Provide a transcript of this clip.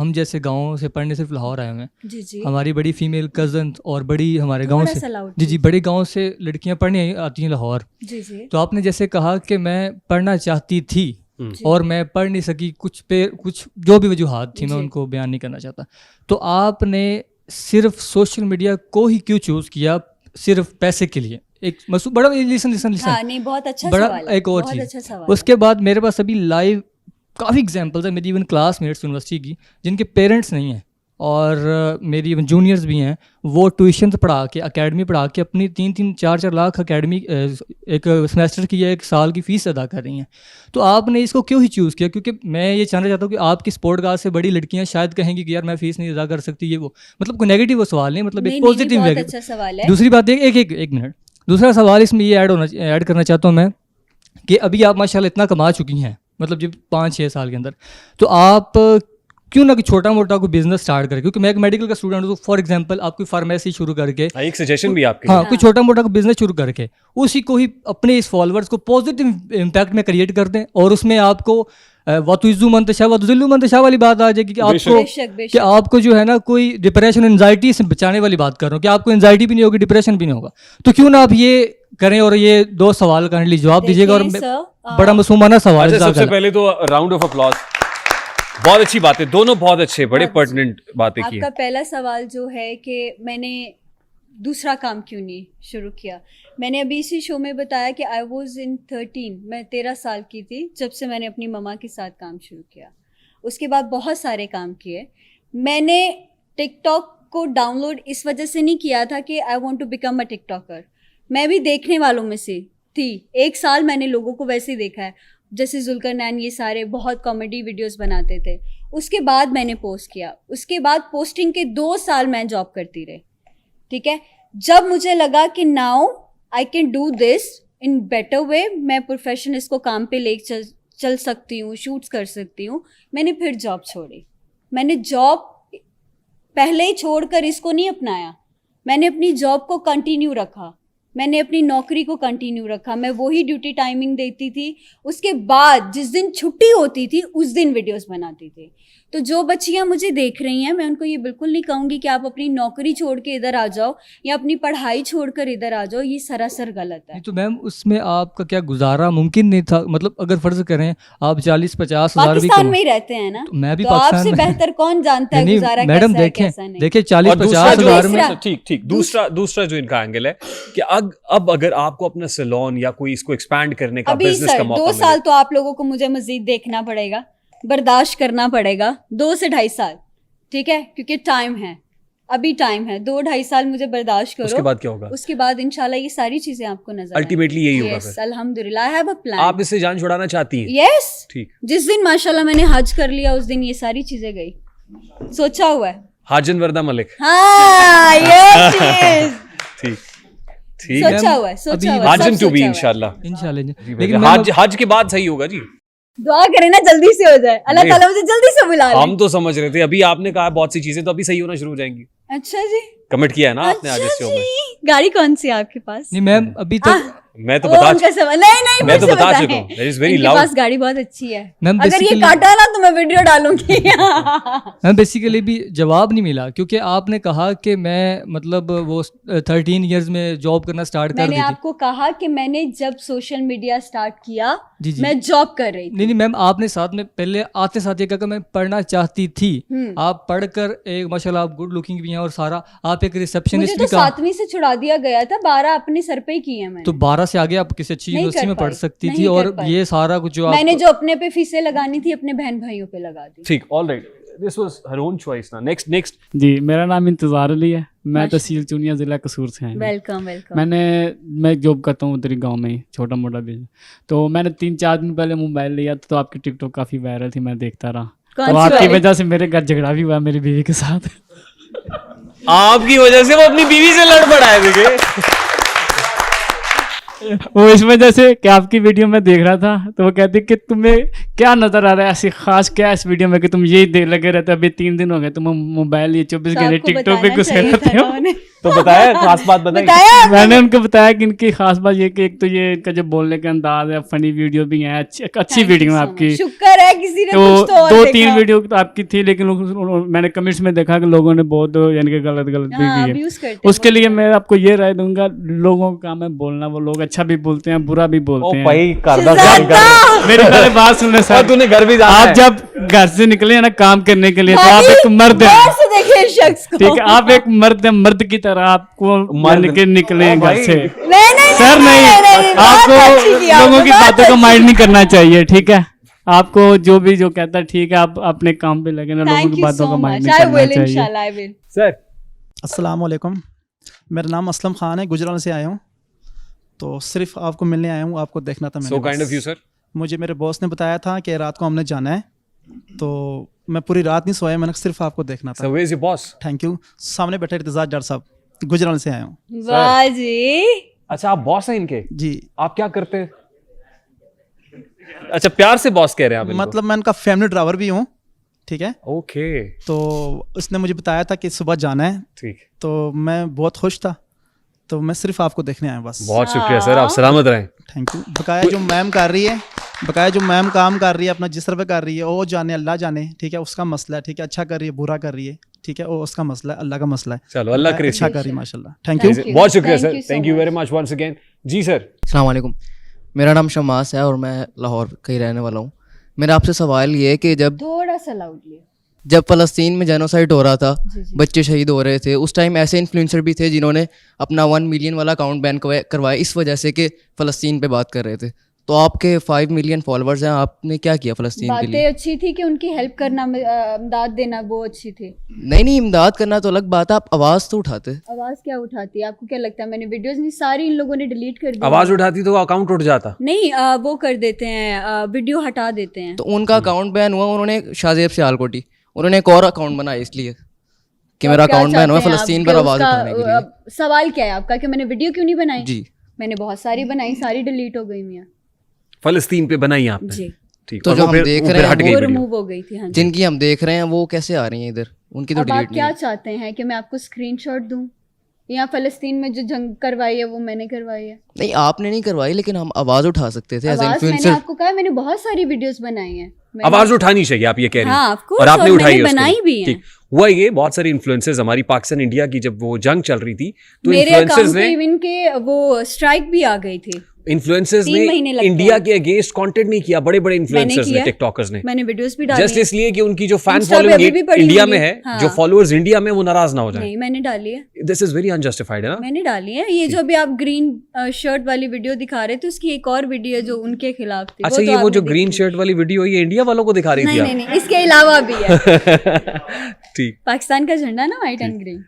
हम जैसे गाँव से पढ़ने सिर्फ लाहौर आए हुए हैं, जी जी, हमारी बड़ी फीमेल कजन और बड़ी हमारे गांव थोड़ा से सा loud जी बड़े गांव से लड़कियां पढ़ने आती हैं लाहौर। जी जी तो आपने जैसे कहा कि मैं पढ़ना चाहती थी जी। और मैं पढ़ नहीं सकी, कुछ जो भी वजूहात थी मैं जी। उनको बयान नहीं करना चाहता। तो आपने सिर्फ सोशल मीडिया को ही क्यों चूज़ किया, सिर्फ पैसे के लिए? एक बड़ा लिसन लिसन लिसन हाँ नहीं, बहुत अच्छा बड़ा सवाल है, एक और बहुत चीज़। अच्छा सवाल उसके बाद मेरे पास अभी लाइव काफ़ी एग्जांपल्स है, मेरी इवन क्लासमेट्स यूनिवर्सिटी की जिनके पेरेंट्स नहीं हैं और मेरी इवन जूनियर्स भी हैं, वो ट्यूशन पढ़ा के, एकेडमी पढ़ा के अपनी 3-4 लाख एकेडमी एक सेमेस्टर की या एक साल की फ़ीस अदा कर रही हैं। तो आपने इसको क्यों ही चूज़ किया? क्योंकि मैं ये जानना चाहता हूँ कि आपकी स्पोर्टकास्ट से बड़ी लड़कियां शायद कहेंगी कि यार मैं फ़ीस नहीं अदा कर सकती, ये वो, मतलब कोई नेगेटिव वो सवाल नहीं, मतलब एक पॉजिटिव बहुत अच्छा सवाल है। दूसरी बात एक मिनट, दूसरा सवाल इसमें ये ऐड करना चाहता हूँ मैं कि अभी आप माशाल्लाह इतना कमा चुकी हैं, मतलब जब 5-6 साल के अंदर, तो आप क्यों ना कि छोटा मोटा कोई बिजनेस स्टार्ट करें? क्योंकि मैं एक मेडिकल का स्टूडेंट हूँ, फॉर एग्जांपल आप कोई फार्मेसी शुरू करके, एक सजेशन भी आपके हाँ, कोई छोटा मोटा बिजनेस शुरू करके उसी को ही अपने इस फॉलोअर्स को पॉजिटिव इम्पैक्ट में क्रिएट कर दें और उसमें आपको वतुइज़्ज़ु मन तशा वतुज़िल्लु मन तशा वाली बात आ जाएगी कि आपको कि आपको जो है ना कोई डिप्रेशन एंजाइटी से बचाने वाली बात कर रहा हूँ कि आपको एंजाइटी भी नहीं होगी, डिप्रेशन भी नहीं होगा। तो क्यों ना आप ये करें और ये 2 सवाल काइंडली जवाब दीजिएगा। और बड़ा मासूमाना सवाल है। सबसे पहले तो राउंड ऑफ अप्लॉज, बहुत अच्छी बात है, दोनों बहुत अच्छे, बड़े पर्टिनेंट बातें की। आपका पहला सवाल जो है कि मैंने दूसरा काम क्यों नहीं शुरू किया, मैंने अभी इसी शो में बताया कि आई वॉज इन 13, मैं 13 साल की थी जब से मैंने अपनी मम्मा के साथ काम शुरू किया। उसके बाद बहुत सारे काम किए। मैंने टिकटॉक को डाउनलोड इस वजह से नहीं किया था कि I want to become a TikToker, मैं भी देखने वालों में से थी। 1 साल मैंने लोगों को वैसे ही देखा है, जैसे जुल्करनैन, ये सारे बहुत कॉमेडी वीडियोस बनाते थे। उसके बाद मैंने पोस्ट किया, उसके बाद पोस्टिंग के 2 साल मैं जॉब करती रही, ठीक है। जब मुझे लगा कि now I can do this in better way, मैं प्रोफेशन इसको काम पे ले चल सकती हूँ, शूट्स कर सकती हूँ, मैंने फिर जॉब छोड़ी। मैंने जॉब पहले ही छोड़कर इसको नहीं अपनाया, मैंने अपनी जॉब को कंटिन्यू रखा, मैंने अपनी नौकरी को कंटिन्यू रखा, मैं वही ड्यूटी टाइमिंग देती थी। उसके बाद जिस दिन छुट्टी होती थी उस दिन वीडियोस बनाती थी। तो जो बच्चियां मुझे देख रही हैं, मैं उनको ये बिल्कुल नहीं कहूँगी कि आप अपनी नौकरी छोड़ के इधर आ जाओ या अपनी पढ़ाई छोड़कर इधर आ जाओ, ये सरासर गलत है। तो मैम उसमें आपका क्या गुजारा मुमकिन नहीं था? मतलब अगर फर्ज करें आप 40-50 हज़ार भी पाकिस्तान में ही रहते हैं ना, तो मैं भी तो पाकिस्तान आपसे में बेहतर कौन जानता है गुजारा मैडम कैसा है, कैसा नहीं। देखिए 40-50 हज़ार में ठीक दूसरा जो इनका एंगल है कि अब अगर आपको अपना सैलून या कोई इसको एक्सपैंड करने का, अभी बिजनेस का मौका 2 साल तो आप लोगों को मुझे मजीद देखना पड़ेगा, बर्दाश्त करना पड़ेगा, 2 से 2.5 साल, ठीक है, क्योंकि टाइम है, अभी टाइम है, 2-2.5 साल मुझे बर्दाश्त करो। उसके बाद क्या होगा? उसके बाद इंशाल्लाह ये सारी चीजें आपको नजर अल्टीमेटली यही होगा। यस, अल्हम्दुलिल्लाह, आई हैव अ प्लान। आप इससे जान छुड़ाना चाहती हैं? यस, ठीक। जिस दिन माशाल्लाह मैंने हज कर लिया उस दिन ये सारी चीजें गई, सोचा हुआ है। हाजन वर्दा मलिक, हाँ ये चीज ठीक सोचा हुआ है, सोचा हुआ है, हाजन सब टू बी सोचा हुआ है। इंशाल्लाह। लेकिन हज के बाद सही होगा जी, दुआ करें ना जल्दी से हो जाए, अल्लाह ताला मुझे जल्दी से बुला ले। हम तो समझ रहे थे, अभी आपने कहा बहुत सी चीजें तो अभी सही होना शुरू हो जाएंगी। अच्छा जी, कमिट किया है ना आपने आज इस शो में। गाड़ी कौन सी है आपके पास? नहीं मैम अभी तक मैं तो वो बता उनका सवाल, नहीं मैं तो फिर से बता बताएं। चुका हूँ, that is very इनके loud। पास गाड़ी बहुत अच्छी है, मैम अगर ये basically- काटा ना तो मैं वीडियो डालूंगी। मैम बेसिकली भी जवाब नहीं मिला क्योंकि आपने कहा कि मैं मतलब वो 13 इयर्स में जॉब करना स्टार्ट कर दी मैंने थी। आपको कहा कि मैंने जब सोशल मीडिया स्टार्ट किया जी जी मैं जॉब कर रही थी। नहीं मैम आपने साथ में पहले आते साथ ये कहा कि मैं पढ़ना चाहती थी। आप पढ़कर एक माशाल्लाह आप गुड लुकिंग भी हैं और सारा आप एक रिसेप्शनिस्ट मुझे भी तो 7वीं से छुड़ा दिया गया था, 12 अपने सर पे ही की है मैंने। तो 12 से आगे आप किसी अच्छी नहीं यूनिवर्सिटी में कर पढ़ पाई, सकती नहीं थी कर और पाई। ये सारा कुछ जो मैंने जो अपने पे फीसें लगानी थी अपने बहन भाइयों पे लगा दी। ठीक, alright, this was her own choice ना। नेक्स्ट जी, मेरा नाम इंतजार अली है, मैं तहसील चुनिया जिला कसूर से हैं। वेलकम। मैं जॉब करता हूँ उधर गांव में ही, छोटा मोटा बिजनेस। तो मैंने 3-4 दिन पहले मोबाइल लिया तो आपकी टिकटॉक काफ़ी वायरल थी, मैं देखता रहा। तो आपकी वजह से मेरे घर झगड़ा भी हुआ मेरी बीवी के साथ। आपकी वजह से वो अपनी बीवी से लड़ पड़ा है। देखिए वो इस वजह से कि आपकी वीडियो में देख रहा था, तो वो कहती कि तुम्हें क्या नजर आ रहा है ऐसी खास क्या इस वीडियो में कि तुम यही देख लगे रहते हो, अभी 3 दिन हो गए तुम मोबाइल ये 24 तो घंटे आपको टिकटॉक पे बताना घुसे चाहिए रहते था ना हो। उन्हें। तो बताया, खास बात बताई। बताया मैंने उनको बताया कि इनकी खास बात ये कि एक तो ये इनका जो बोलने का अंदाज है, फनी वीडियो भी है, अच्छी वीडियो है आपकी। शुक्र है किसी ने तो कुछ तो और 2-3 देखा। वीडियो तो आपकी थी, लेकिन मैंने कमेंट्स में देखा कि लोगों ने बहुत यानी कि गलत भी हाँ, की है। abuse करते हैं उसके बहुत लिए ज़्यादा। मैं आपको ये राय दूंगा, लोगों का काम है बोलना, वो लोग अच्छा भी बोलते हैं बुरा भी ओ बोलते हैं। भाई कर दो शहजादा! मेरी पहले बात सुनने और सर, तूने घर भी जाना आप है। जब घर से निकले हैं ना काम करने के लिए, तो आप भाई, एक मर्द गौर हैं, से देखिए इस शख्स को। ठीक है, आप एक मर्द हैं, मर्द की तरह आपको मर्द। निकले हैं ओ घर भाई। से। नहीं सर नहीं, बात अच्छी की आपको लोगों की बात बातों को अच्छी माइंड की। नहीं करना चाहिए, ठीक है। आपको जो कहता है ठीक है, आप अपने काम पे लगे ना, लोगों Thank की you बातों so को माइंड much. नहीं I करना will, चाहिए। inshallah, I will. सर अस्सलाम वालेकुम, मेरा नाम असलम ख़ान है, गुजरात से आया हूँ। तो सिर्फ आपको मिलने आया हूँ, आपको देखना था मैंने सो काइंड बस। Of you sir. मुझे मेरे बॉस ने बताया था कि रात को हमने जाना है, तो मैं पूरी रात नहीं सोया, मैंने सिर्फ आपको देखना सर था। Where is your boss? Thank you. सामने बैठे इर्तिज़ाज जट साहब, गुजरात से आया हूँ। वाह जी। अच्छा आप बॉस हैं इनके? जी, आप क्या करते हैं? अच्छा प्यार से बॉस कह रहे हैं आप इनको? मतलब मैं उनका फैमिली ड्राइवर भी हूँ, ठीक है। ओके तो उसने मुझे बताया था कि सुबह जाना है, ठीक, तो मैं बहुत खुश था, तो मैं सिर्फ आपको देखने आया हूँ बस। बहुत शुक्रिया सर, आप सलामत रहें। Thank you. बकाया जो मैम कर रही है, बकाया जो मैम काम कर रही है अपना जिस तरह कर रही है, वो जाने अल्लाह जाने, ठीक है, उसका मसला है, ठीक है। अच्छा कर रही है, बुरा कर रही है, ठीक है, वो उसका मसला है, अल्लाह का मसला है। चलो अल्लाह करे। अच्छा कर रही है माशाल्लाह। Thank you. Thank you. बहुत शुक्रिया Thank sir, you so thank you much. Very much once again. जी सर। अस्सलाम वालेकुम, मेरा नाम शमास है और मैं लाहौर का ही रहने वाला हूँ। मेरा आपसे सवाल ये है कि थोड़ा सा लाउडली। जब फ़लस्तीन में जेनोसाइड हो रहा था, जी, जी। बच्चे शहीद हो रहे थे, उस टाइम ऐसे इन्फ्लुएंसर भी थे जिन्होंने अपना 1 मिलियन वाला अकाउंट बैन करवाया इस वजह से कि फ़लस्तीन पे बात कर रहे थे। तो आपके 5 मिलियन फॉलोअर्स हैं, आपने क्या किया फ़लस्तीन के बातें लिए? अच्छी थी कि उनकी हेल्प करना, इमदाद देना, वो अच्छी थी। नहीं, इमदाद करना तो अलग बात है, आप आवाज़ तो उठाते। आवाज क्या उठाती है? आपको क्या लगता है मैंने वीडियोस नहीं सारी इन लोगों ने डिलीट कर दी? आवाज उठाती तो अकाउंट उठ जाता। नहीं, वो कर देते हैं, वीडियो हटा देते हैं। तो उनका अकाउंट बैन हुआ, उन्होंने शाहजेब सियालकोटी, उन्होंने एक और अकाउंट बनाया इसलिए कि तो मेरा आप क्या अकाउंट बैन हुआ चाहते हैं फ़लस्तीन आप पर कि आवाज़ उसका, उठाने के लिए। सवाल क्या है आपका कि मैंने वीडियो क्यों नहीं बनाई? जी, मैंने बहुत सारी बनाई, सारी डिलीट हो गई मियां। फलस्तीन पे बनाई आपने? जी, ठीक। तो और जो वो हम फिर- देख वो रहे फिर हैं हट गई वो वीडियो। रिमूव हो गई थी। हाँ जी। जिनकी हम देख रहे हैं वो कैसे आ रही हैं इधर, उनकी तो अब आप डिलीट नहीं क्या है। चाहते हैं कि मैं आपको स्क्रीनशॉट दूं? या फलस्तीन में जो जंग करवाई है वो मैंने करवाई है? नहीं, आपने नहीं करवाई, लेकिन हम आवाज़ उठा सकते थे एज आवाज मैंने इन्फ्लुएंसर। आपको कहा, मैंने बहुत सारी वीडियोस बनाई हैं। मैंने- आवाज उठानी चाहिए, आप ये कह रही हैं। हाँ, of course, और आपने और उठाई मैंने है उसके बनाई लिए। भी हैं। ठीक हुआ ये, बहुत सारे इन्फ्लुएंसर्स हमारी पाकिस्तान इंडिया की जब वो जंग चल रही थी तो मेरे इन्फ्लुएंसर्स अकाउंट पे ने इवन के वो स्ट्राइक भी आ गई थी। 3 महीने लगते इंडिया हैं। के अगेंस्ट कंटेंट नहीं किया, बड़े बड़े इन्फ्लुएंसर्स ने, किया। टिकटॉकर्स ने, मैंने वीडियोस भी डाली जस्ट हैं। इसलिए कि उनकी जो फैन Insta पे अभी फॉलोइंग भी पड़ी इंडिया हुई में है। है, हाँ। जो फॉलोअर्स इंडिया में वो नाराज ना हो जाए। नहीं, मैंने डाली है। दिस इज वेरी अनजस्टिफाइड है ना। मैंने डाली है। ये जो अभी आप ग्रीन शर्ट वाली वीडियो दिखा रहे थे, उसकी एक और वीडियो है जो उनके खिलाफ थी। अच्छा, तो ये वो आपने जो देखी ग्रीन होगी। शर्ट वाली वीडियो ये इंडिया वालों को दिखा रही थी नहीं आप? नहीं नहीं, इसके अलावा भी है। ठीक। पाकिस्तान का झंडा ना, व्हाइट एंड ग्रीन।